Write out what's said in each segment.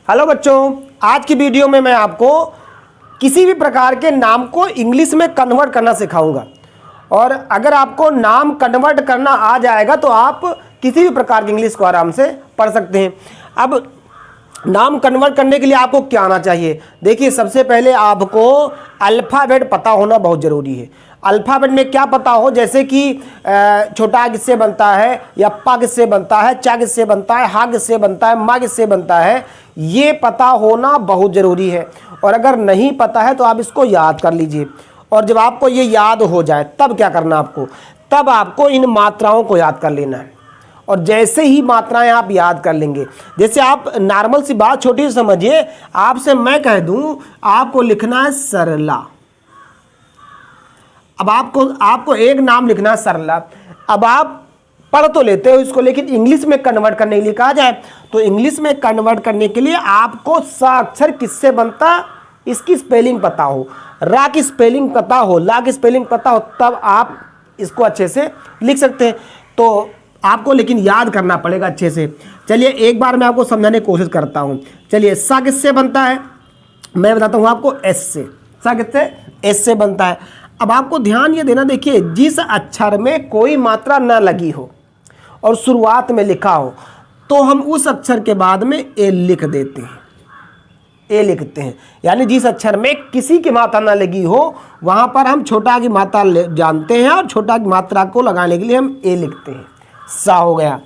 Hello बच्चों, आज की वीडियो में मैं आपको किसी भी प्रकार के नाम को इंग्लिश में कन्वर्ट करना सिखाऊंगा। और अगर आपको नाम कन्वर्ट करना आ जाएगा तो आप किसी भी प्रकार की इंग्लिश को आराम से पढ़ सकते हैं। अब नाम कन्वर्ट करने के लिए आपको क्या आना चाहिए? देखिए, सबसे पहले आपको अल्फ़ाबेट पता होना बहुत ज़रूरी है। अल्फ़ाबेट में क्या पता हो, जैसे कि छोटा किससे बनता है, या पा किससे बनता है, चा किससे बनता है, हा किससे बनता है, मा किससे बनता है, ये पता होना बहुत ज़रूरी है। और अगर नहीं पता है तो आप इसको याद कर लीजिए। और जब आपको ये याद हो जाए तब क्या करना आपको, तब आपको इन मात्राओं को याद कर लेना है। और जैसे ही मात्राएं आप याद कर लेंगे, जैसे आप नॉर्मल सी बात छोटी सी समझिए, आपसे मैं कह दूं आपको लिखना है सरला। अब आपको एक नाम लिखना है सरला। अब आप पढ़ तो लेते हो इसको, लेकिन इंग्लिश में कन्वर्ट करने के लिए कहा जाए तो इंग्लिश में कन्वर्ट करने के लिए आपको सा अक्षर किससे बनता, इसकी स्पेलिंग पता हो, रा की स्पेलिंग पता हो, ला की स्पेलिंग पता हो, तब आप इसको अच्छे से लिख सकते हैं। तो आपको लेकिन याद करना पड़ेगा अच्छे से। चलिए एक बार मैं आपको समझाने की कोशिश करता हूँ। चलिए, सा किससे बनता है, मैं बताता हूँ आपको, एस से। सा किससे, एस से बनता है। अब आपको ध्यान ये देना, देखिए, जिस अक्षर में कोई मात्रा ना लगी हो और शुरुआत में लिखा हो तो हम उस अक्षर के बाद में ए लिख देते हैं, ए लिखते हैं। यानी जिस अक्षर में किसी की मात्रा ना लगी हो वहाँ पर हम छोटा की मात्रा जानते हैं और छोटा की मात्रा को लगाने के लिए हम ए लिखते हैं। सा हो गया।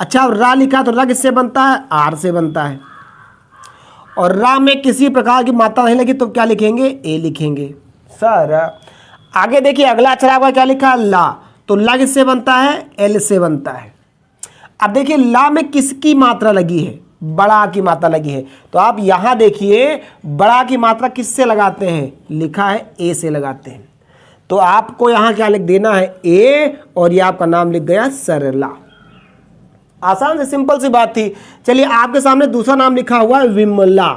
अच्छा, रा लिखा तो रा किससे बनता है, आर से बनता है। और रा में किसी प्रकार की मात्रा नहीं लगी तो क्या लिखेंगे, ए लिखेंगे। सर आगे देखिए, अगला अक्षर आपका क्या लिखा, ला। तो ला किससे बनता है, एल से बनता है। अब देखिए, ला में किसकी मात्रा लगी है, बड़ा की मात्रा लगी है। तो आप यहां देखिए, बड़ा की मात्रा किससे लगाते हैं, लिखा है ए से लगाते हैं। तो आपको यहां क्या लिख देना है, ए, और ये आपका नाम लिख गया सरला। आसान से सिंपल सी बात थी। चलिए, आपके सामने दूसरा नाम लिखा हुआ है विमला।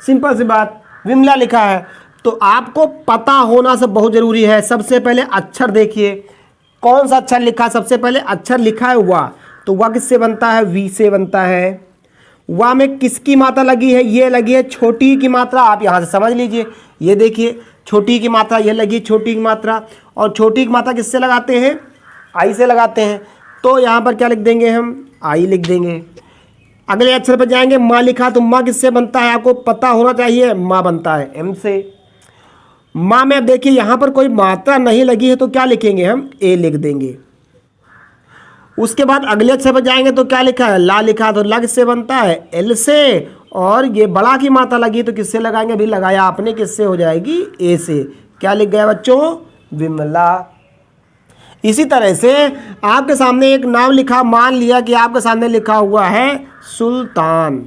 सिंपल सी बात, विमला लिखा है। तो आपको पता होना सब बहुत जरूरी है। सबसे पहले अक्षर देखिए, कौन सा अक्षर लिखा है, सबसे पहले अक्षर लिखा है वा। तो वा किससे बनता है, वी से बनता है। वा में किसकी मात्रा लगी है, ये लगी है छोटी की मात्रा। आप यहां से समझ लीजिए, ये देखिए छोटी की मात्रा, ये लगी छोटी की मात्रा। और छोटी की मात्रा किससे लगाते हैं, आई से लगाते हैं। तो यहां पर क्या लिख देंगे हम, आई लिख देंगे। अगले अक्षर पर जाएंगे, माँ लिखा तो माँ किससे बनता है, आपको पता होना चाहिए, माँ बनता है एम से। माँ में अब देखिए यहां पर कोई मात्रा नहीं लगी है तो क्या लिखेंगे हम, ए लिख देंगे। उसके बाद अगले अक्षर पर जाएंगे तो क्या लिखा है, ला लिखा तो ला किससे बनता है, एल से। और ये बड़ा की मात्रा लगी तो किससे लगाएंगे, अभी लगाया आपने, किससे हो जाएगी, ए से। क्या लिख गया बच्चों, विमला। इसी तरह से आपके सामने एक नाम लिखा, मान लिया कि आपके सामने लिखा हुआ है सुल्तान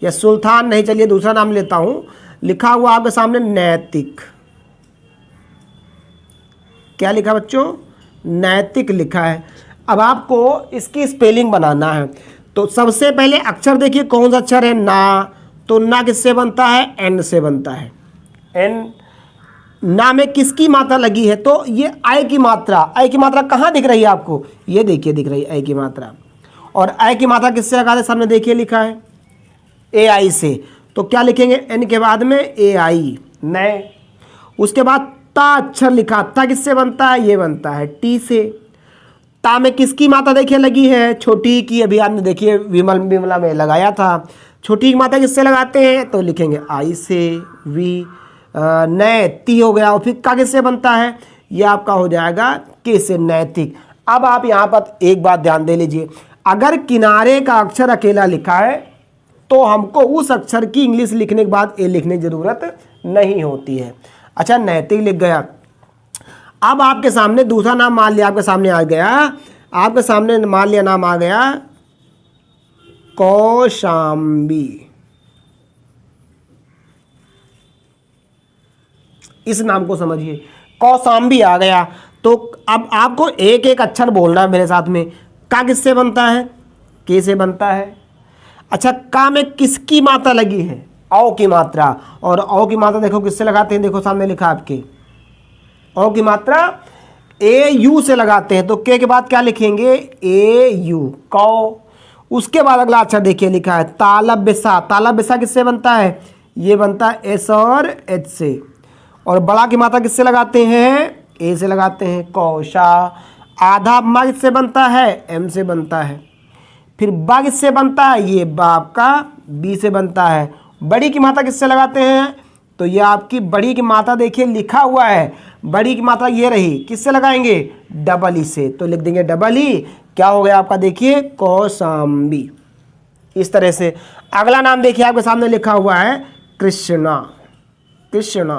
या सुल्तान नहीं, चलिए दूसरा नाम लेता हूं। लिखा हुआ आपके सामने नैतिक। क्या लिखा बच्चों, नैतिक लिखा है। अब आपको इसकी स्पेलिंग बनाना है। तो सबसे पहले अक्षर देखिए कौन सा अक्षर है, ना। तो ना किससे बनता है, एन से बनता है, एन। ना में किसकी मात्रा लगी है, तो ये आई की मात्रा। आई की मात्रा कहाँ दिख रही है आपको, ये देखिए दिख रही है आई की मात्रा। और आई की मात्रा किससे लगा है, सामने देखिए लिखा है ए आई से। तो क्या लिखेंगे, एन के बाद में ए आई, नए। उसके बाद ता अक्षर लिखा, ता किससे बनता है, ये बनता है टी से। ता में किसकी मात्रा देखिए लगी है, छोटी की। अभी आपने देखिए विमला में लगाया था। छोटी की मात्रा किससे लगाते हैं, तो लिखेंगे आई से, वी, नए, ती हो गया। और फिर का किससे बनता है, ये आपका हो जाएगा के से, नैतिक। अब आप यहाँ पर एक बात ध्यान दे लीजिए, अगर किनारे का अक्षर अकेला लिखा है तो हमको उस अक्षर की इंग्लिश लिखने के बाद ए लिखने की जरूरत नहीं होती है। अच्छा, नैतिक लिख गया। अब आपके सामने दूसरा नाम मान लिया, आपके सामने आ गया, आपके सामने मान लिया नाम आ गया कौशाम्बी। इस नाम को समझिए, कौशाम्बी आ गया। तो अब आपको एक एक अक्षर बोलना है मेरे साथ में। का किससे बनता है, के से बनता है। अच्छा, का में किसकी मात्रा लगी है, औ की मात्रा। और औ की मात्रा देखो किससे लगाते हैं, देखो सामने लिखा आपके, औ की मात्रा ए यू से लगाते हैं तो के के बाद क्या लिखेंगे, ए यू, कौ। उसके बाद अगला अक्षर देखिए लिखा है तालब्यसा। तालब्यसा किससे बनता है, ये बनता है एस और एच से। और बड़ा की मात्रा किससे लगाते हैं, ए से लगाते हैं, कौशा। आधा अम्मा किससे बनता है, एम से बनता है। फिर बा किससे बनता है, ये बाप का बी से बनता है। बड़ी की मात्रा किससे लगाते हैं, तो ये आपकी बड़ी की मात्रा देखिए लिखा हुआ है, बड़ी की मात्रा ये रही, किससे लगाएंगे, डबल ई से। तो लिख देंगे डबल ई, क्या हो गया आपका देखिए कौशाम्बी। इस तरह से अगला नाम देखिए आपके सामने लिखा हुआ है कृष्णा। कृष्णा,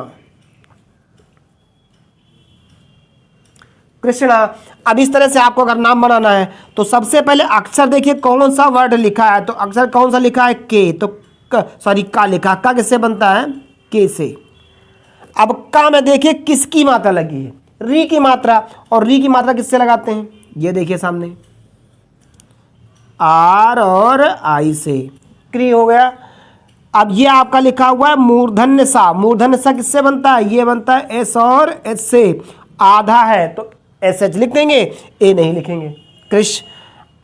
कृष्णा। अब इस तरह से आपको अगर नाम बनाना है तो सबसे पहले अक्षर देखिए कौन सा वर्ड लिखा है, तो अक्षर कौन सा लिखा है, के। तो सॉरी का लिखा, का किससे बनता है, के से। अब का में देखिए किसकी मात्रा लगी है, री की मात्रा। और री की मात्रा किससे लगाते हैं, ये देखिए सामने आर और आई से, क्री हो गया। अब ये आपका लिखा हुआ है मूर्धन्य सा। मूर्धन्य सा किससे बनता है, ये बनता है एस और एच से। आधा है तो एस एच लिख देंगे, ए नहीं लिखेंगे। कृष्ण,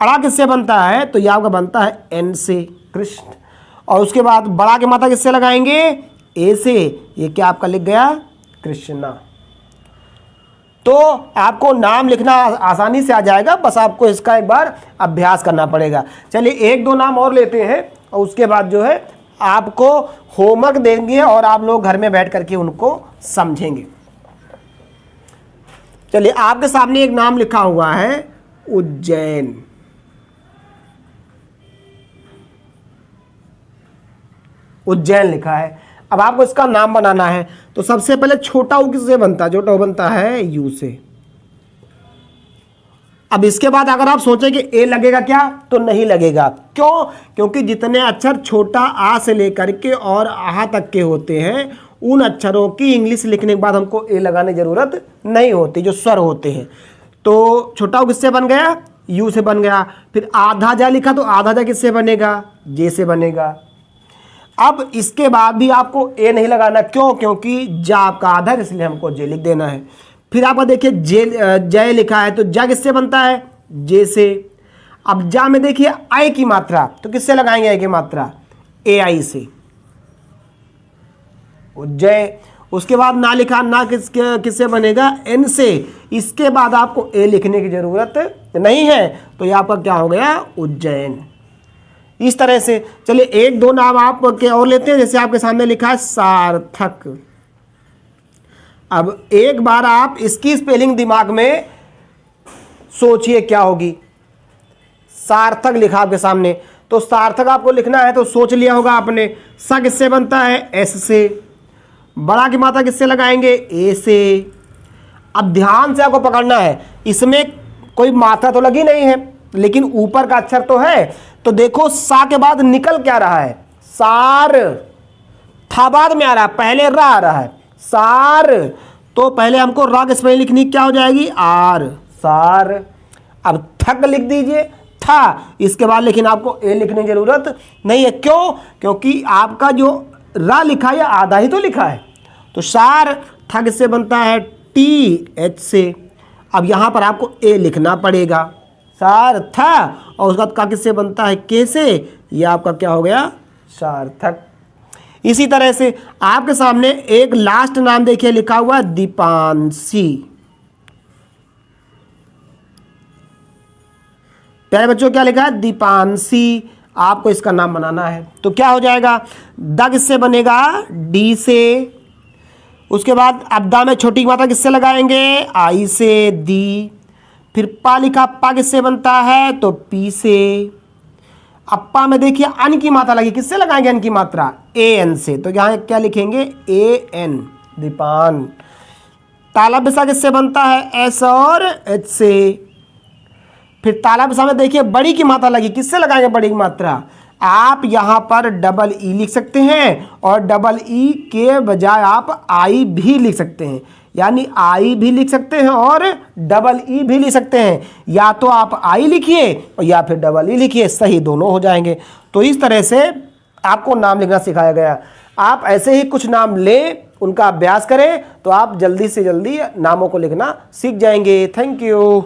अड़ा किससे बनता है, तो ये आपका बनता है एन से, कृष्ण। और उसके बाद बड़ा की मात्रा किससे लगाएंगे, ए से। ये क्या आपका लिख गया, कृष्णा। तो आपको नाम लिखना आसानी से आ जाएगा, बस आपको इसका एक बार अभ्यास करना पड़ेगा। चलिए एक दो नाम और लेते हैं और उसके बाद जो है आपको होमवर्क देंगे और आप लोग घर में बैठ करके उनको समझेंगे। चलिए आपके सामने एक नाम लिखा हुआ है उज्जैन। उज्जैन लिखा है। अब आपको इसका नाम बनाना है तो सबसे पहले छोटा ऊ किससे बनता है, छोटा ऊ बनता है यू से। अब इसके बाद अगर आप सोचें कि ए लगेगा क्या, तो नहीं लगेगा। क्यों, क्योंकि जितने अक्षर छोटा आ से लेकर के और आहा तक के होते हैं उन अक्षरों की इंग्लिश लिखने के बाद हमको ए लगाने की जरूरत नहीं होती, जो स्वर होते हैं। तो छोटा ऊ किससे बन गया, यू से बन गया। फिर आधा जा लिखा तो आधा जा किससे बनेगा, जे से बनेगा। अब इसके बाद भी आपको ए नहीं लगाना, क्यों, क्योंकि जा आपका आधा है इसलिए हमको जे लिख देना है। फिर आपका देखिए जय लिखा है तो जा किससे बनता है, जे से। अब जा में देखिए आई की मात्रा, तो किससे लगाएंगे आई की मात्रा, ए आई से, जय। उसके बाद ना लिखा, ना किससे बनेगा, एन से। इसके बाद आपको ए लिखने की जरूरत नहीं है, तो ये आपका क्या हो गया, उज्जैन। इस तरह से चलिए एक दो नाम आप के और लेते हैं, जैसे आपके सामने लिखा है सार्थक। अब एक बार आप इसकी स्पेलिंग दिमाग में सोचिए क्या होगी। सार्थक लिखा आपके सामने, तो सार्थक आपको लिखना है तो सोच लिया होगा आपने। सा किससे बनता है, एस से। बड़ा की मात्रा किससे लगाएंगे, ए से। अब ध्यान से आपको पकड़ना है, इसमें कोई मात्रा तो लगी नहीं है लेकिन ऊपर का अक्षर तो है। तो देखो सा के बाद निकल क्या रहा है, सार। था बाद में आ रहा है, पहले रा आ रहा है, सार। तो पहले हमको रा की स्पेलिंग लिखनी क्या हो जाएगी, आर, सार। अब थक लिख दीजिए, था। इसके बाद लेकिन आपको ए लिखने की जरूरत नहीं है। क्यों, क्योंकि आपका जो रा लिखा है आधा ही तो लिखा है। तो सार था किससे बनता है, टी एच से। अब यहां पर आपको ए लिखना पड़ेगा, सार्थक। और उसके बाद का किससे बनता है, के से। यह आपका क्या हो गया, सार्थक। इसी तरह से आपके सामने एक लास्ट नाम देखिए लिखा हुआ है दीपांशी। प्यारे बच्चों क्या लिखा है, दीपांशी। आपको इसका नाम बनाना है तो क्या हो जाएगा, द किससे बनेगा, डी से। उसके बाद अब दा में छोटी मात्रा किससे लगाएंगे, आई से, दी। फिर पा लिखा, पा किससे बनता है, तो पी से। अब पा में देखिए अन की मात्रा लगी, किससे लगाएंगे अन की मात्रा, ए एन से। तो यहाँ क्या लिखेंगे, ए एन, दीपान। तालब्यसा किससे बनता है, एस और एच से। फिर तालब्यसा में देखिए बड़ी की मात्रा लगी, किससे लगाएंगे बड़ी की मात्रा, आप यहाँ पर डबल ई लिख सकते हैं और डबल ई के बजाय आप आई भी लिख सकते हैं। यानी आई भी लिख सकते हैं और डबल ई भी लिख सकते हैं। या तो आप आई लिखिए और या फिर डबल ई लिखिए, सही दोनों हो जाएंगे। तो इस तरह से आपको नाम लिखना सिखाया गया। आप ऐसे ही कुछ नाम लें उनका अभ्यास करें तो आप जल्दी से जल्दी नामों को लिखना सीख जाएंगे। Thank you.